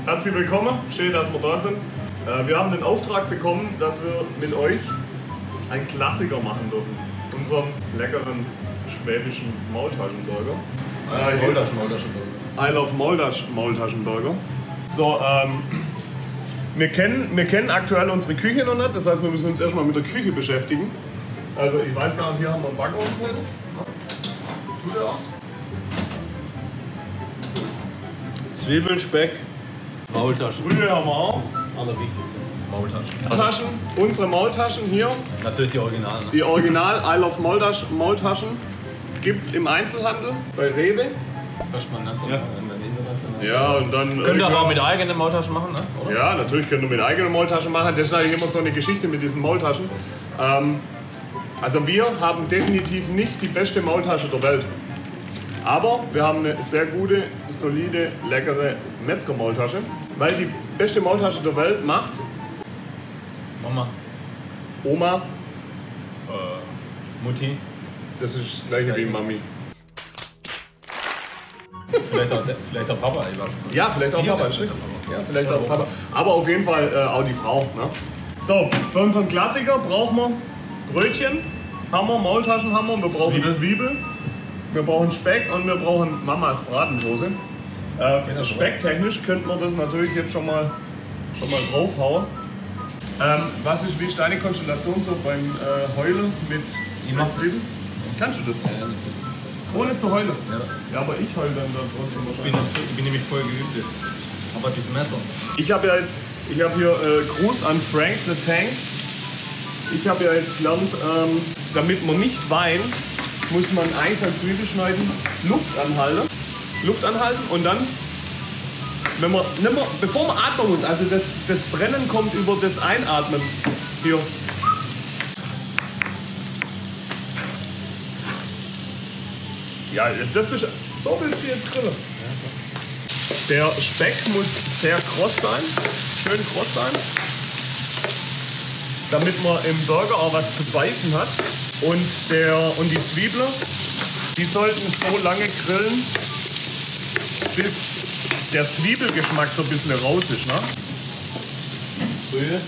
Herzlich willkommen, schön, dass wir da sind. Wir haben den Auftrag bekommen, dass wir mit euch einen Klassiker machen dürfen. Unseren leckeren schwäbischen Maultaschenburger. I love Maultaschenburger. So, wir kennen aktuell unsere Küche noch nicht, das heißt, wir müssen uns erstmal mit der Küche beschäftigen. Also, ich weiß gar nicht, hier haben wir einen Backofen drin. Tut er auch? Zwiebeln, Speck, Maultaschen. Brühe haben wir auch. Allerwichtigste. Maultaschen. Maultaschen, unsere Maultaschen hier. Natürlich die Originalen. Ne? Die Original I love Maultaschen gibt es im Einzelhandel bei Rewe. Erstmal national, dann international. Ja, und dann. Könnt ihr aber auch mit eigenen Maultaschen machen, ne? Oder? Ja, natürlich könnt ihr mit eigenen Maultaschen machen. Das ist eigentlich immer so eine Geschichte mit diesen Maultaschen. Also wir haben definitiv nicht die beste Maultasche der Welt. Aber wir haben eine sehr gute, solide, leckere Metzger-Maultasche. Weil die beste Maultasche der Welt macht Mama. Oma. Mutti. Das ist das gleiche wie Mami. Vielleicht auch Papa, ich weiß nicht. Ja, vielleicht auch Papa. Ja, vielleicht auch Papa. Aber auf jeden Fall auch die Frau. Ne? So, für unseren Klassiker brauchen wir Brötchen, Hammer, Maultaschenhammer, wir brauchen Zwiebel, wir brauchen Speck und wir brauchen Mamas Bratensoße. Specktechnisch könnte man das natürlich jetzt schon mal draufhauen. Wie ist deine Konstellation so beim Heulen mit Zwiebeln? Kannst du das? Ohne zu heulen? Ja, aber ich heule dann trotzdem wahrscheinlich. Ich bin nämlich voll geübt jetzt. Aber dieses Messer. Ich habe hier Gruß an Frank the Tank. Ich habe ja jetzt gelernt, damit man nicht weint, muss man eigentlich beim Zwiebelschneiden Luft anhalten und dann, bevor man atmen muss, also das Brennen kommt über das Einatmen. Hier. Ja, das ist, so willst du jetzt grillen. Der Speck muss sehr kross sein, schön kross sein, damit man im Burger auch was zu beißen hat. Und die Zwiebeln, die sollten so lange grillen, bis der Zwiebelgeschmack so ein bisschen raus ist. Ne? Brühe.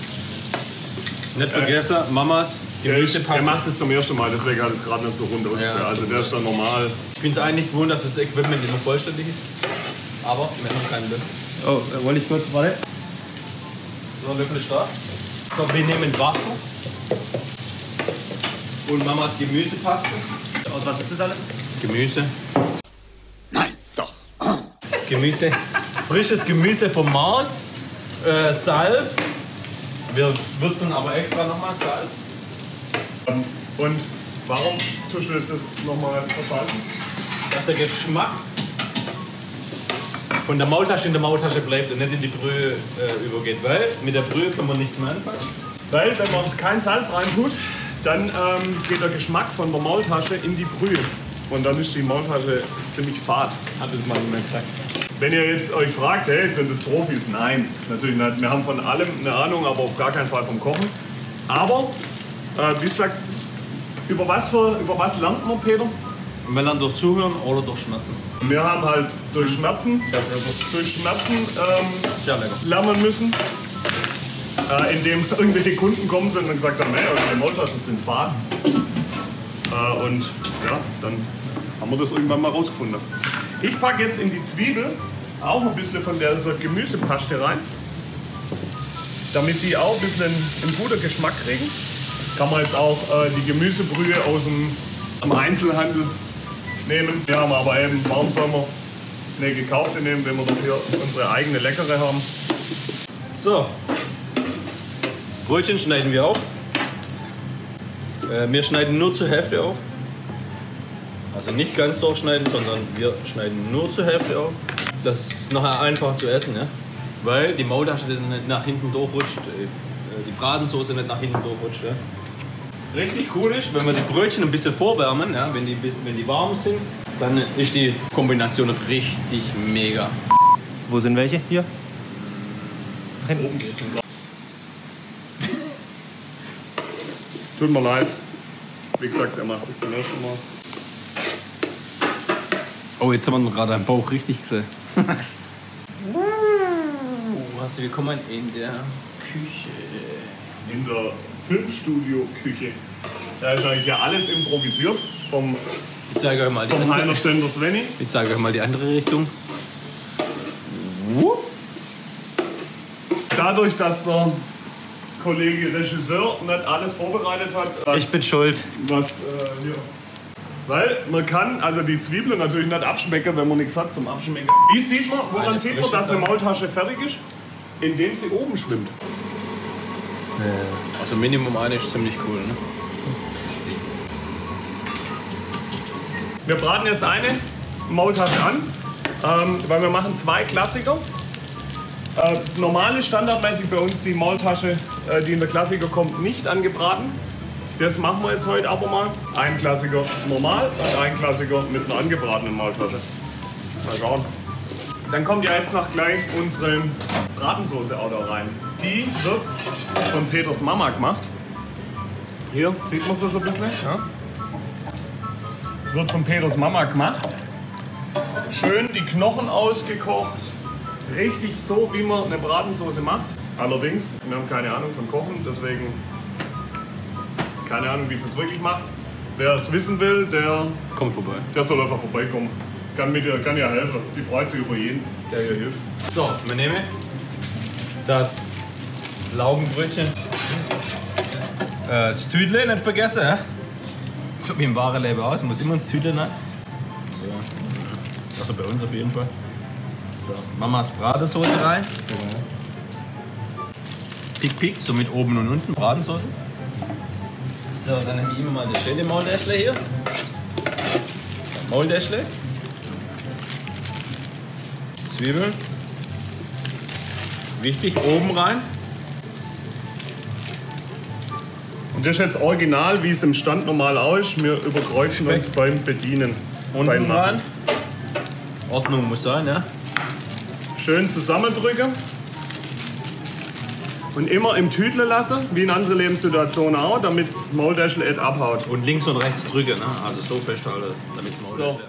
Nicht vergessen, Mamas Gemüsepaste. Er macht es zum ersten Mal, deswegen hat es gerade nicht so rund ausgesehen. Ja, also der ist dann normal. Ich bin es eigentlich gewohnt, dass das Equipment immer vollständig ist. Aber wir haben keinen Löffel. Oh, wollte ich kurz, warte. So, Löffel ist da. So, wir nehmen Wasser. Und Mamas Gemüsepaste. Aus was ist das alles? Gemüse. Nein, doch. Gemüse. Frisches Gemüse vom Markt. Salz. Wir würzen aber extra nochmal Salz. Und warum tust du das nochmal versalzen? Dass der Geschmack von der Maultasche in der Maultasche bleibt und nicht in die Brühe übergeht. Weil mit der Brühe kann man nichts mehr anfangen. Weil, wenn man kein Salz reintut, dann geht der Geschmack von der Maultasche in die Brühe. Und dann ist die Maultasche ziemlich fad, hat es mal jemand gesagt. Wenn ihr jetzt euch fragt, hey, sind das Profis? Nein, natürlich nicht. Wir haben von allem eine Ahnung, aber auf gar keinen Fall vom Kochen. Aber, wie gesagt, über was lernt man, Peter? Man lernt durch Zuhören oder durch Schmerzen. Wir haben halt durch Schmerzen lernen müssen. Indem irgendwelche Kunden kommen sind und gesagt haben, hey, eure Maultaschen sind fad. Und ja, dann haben wir das irgendwann mal rausgefunden. Ich packe jetzt in die Zwiebel auch ein bisschen von der Gemüsepaste rein, damit die auch ein bisschen einen guten Geschmack kriegen. Kann man jetzt auch die Gemüsebrühe aus dem Einzelhandel nehmen. Wir haben aber eben, warum soll man eine gekaufte nehmen, wenn wir doch hier unsere eigene leckere haben. So. Brötchen schneiden wir auf. Wir schneiden nur zur Hälfte auf. Also nicht ganz durchschneiden, sondern wir schneiden nur zur Hälfte auf. Das ist nachher einfach zu essen, ja? Weil die Maultasche nicht nach hinten durchrutscht, die Bratensoße nicht nach hinten durchrutscht. Ja? Richtig cool ist, wenn wir die Brötchen ein bisschen vorwärmen, ja? wenn die warm sind, dann ist die Kombination richtig mega. Wo sind welche? Hier? Oben. Tut mir leid. Wie gesagt, er macht das zum ersten Mal. Oh, jetzt haben wir gerade einen Bauch richtig gesehen. Herzlich willkommen in der Küche. In der Filmstudio-Küche. Da ist eigentlich ja alles improvisiert vom Ich zeige euch mal die Heiner andere, Ständer Svenny. ich zeige euch mal die andere Richtung. Dadurch, dass der Kollege Regisseur nicht alles vorbereitet hat, Ich bin schuld. was hier. Weil man kann also die Zwiebeln natürlich nicht abschmecken, wenn man nichts hat zum Abschmecken. Wie sieht man, woran Eine sieht man, frische dass eine Sache. Maultasche fertig ist? Indem sie oben schwimmt. Also Minimum eine ist ziemlich cool, ne? Wir braten jetzt eine Maultasche an, weil wir machen 2 Klassiker. Normal ist standardmäßig bei uns die Maultasche, die in der Klassiker kommt, nicht angebraten. Das machen wir jetzt heute aber mal. Ein Klassiker normal und ein Klassiker mit einer angebratenen Maultasche. Mal schauen. Dann kommt ja jetzt noch gleich unsere Bratensoße auch da rein. Die wird von Peters Mama gemacht. Hier sieht man es so ein bisschen. Ja? Wird von Peters Mama gemacht. Schön die Knochen ausgekocht. Richtig so, wie man eine Bratensoße macht. Allerdings, wir haben keine Ahnung von Kochen, deswegen keine Ahnung, wie es es wirklich macht. Wer es wissen will, der Kommt vorbei. soll einfach vorbeikommen. Kann ja helfen. Die freut sich über jeden, der ihr hilft. So, wir nehmen das Laugenbrötchen. Das Tüdle nicht vergessen, ja? So wie im wahren Leben aus, muss immer ins Tüdle rein. So. Also bei uns auf jeden Fall. So, Mamas Bratensoße rein. Pick, pick, so mit oben und unten Bratensoße. So, dann nehme ich immer mal das schöne Maultäschle hier. Maultäschle. Zwiebeln. Wichtig, oben rein. Und das ist jetzt original, wie es im Stand normal aus. Wir überkreuzen uns beim Bedienen. Unten beim Machen. rein. Ordnung muss sein, ja. Schön zusammendrücken. Und immer im Tüdle lassen, wie in anderen Lebenssituationen auch, damit das Maultäschle nicht abhaut. Und links und rechts drücken, ne? Also so festhalten, damit es mal So,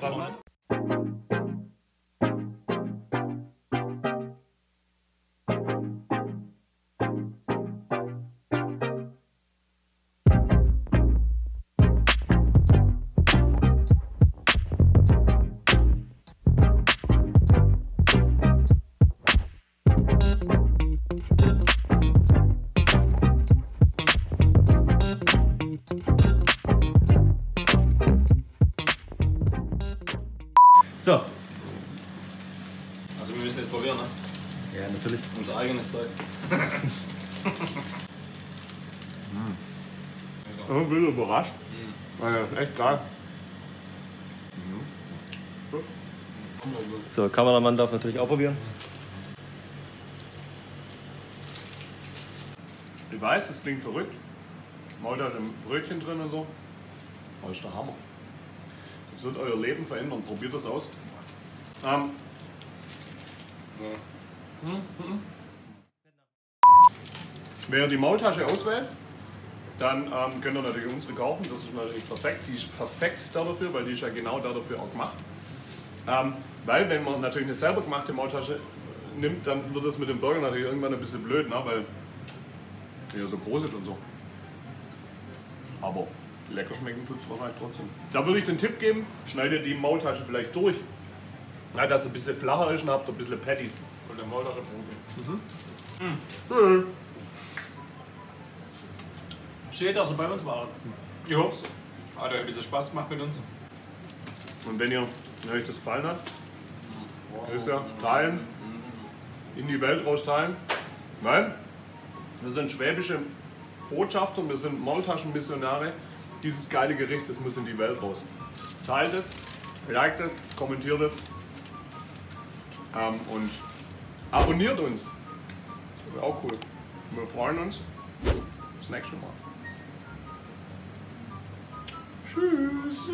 So. Also wir müssen jetzt probieren, ne? Ja, natürlich. Unser eigenes Zeug. ich bin ein bisschen überrascht. Echt geil. So, Kameramann darf natürlich auch probieren. Ich weiß, das klingt verrückt. Maultasche im Brötchen drin und so. Aber ist der Hammer. Das wird euer Leben verändern. Probiert das aus. Wer die Maultasche auswählt, dann könnt ihr natürlich unsere kaufen. Das ist natürlich perfekt. Die ist perfekt dafür, weil die ist ja genau dafür auch gemacht. Weil wenn man natürlich eine selber gemachte Maultasche nimmt, dann wird das mit dem Burger natürlich irgendwann ein bisschen blöd, ne? Weil die ja so groß ist und so. Aber lecker schmecken tut es wahrscheinlich trotzdem. Da würde ich den Tipp geben, schneidet die Maultasche vielleicht durch. Ja, dass es ein bisschen flacher ist und habt ein bisschen Patties. Von der Maultasche Profi. Schön, dass ihr bei uns waren. Ich hoffe es. Hat euch ein bisschen Spaß gemacht mit uns. Und wenn euch das gefallen hat, ist ja teilen, in die Welt raus teilen. Weil wir sind schwäbische Botschafter, wir sind Maultaschenmissionare. Dieses geile Gericht, das muss in die Welt raus. Teilt es, liked es, kommentiert es und abonniert uns. Wäre auch cool. Wir freuen uns. Bis nächstes Mal. Tschüss.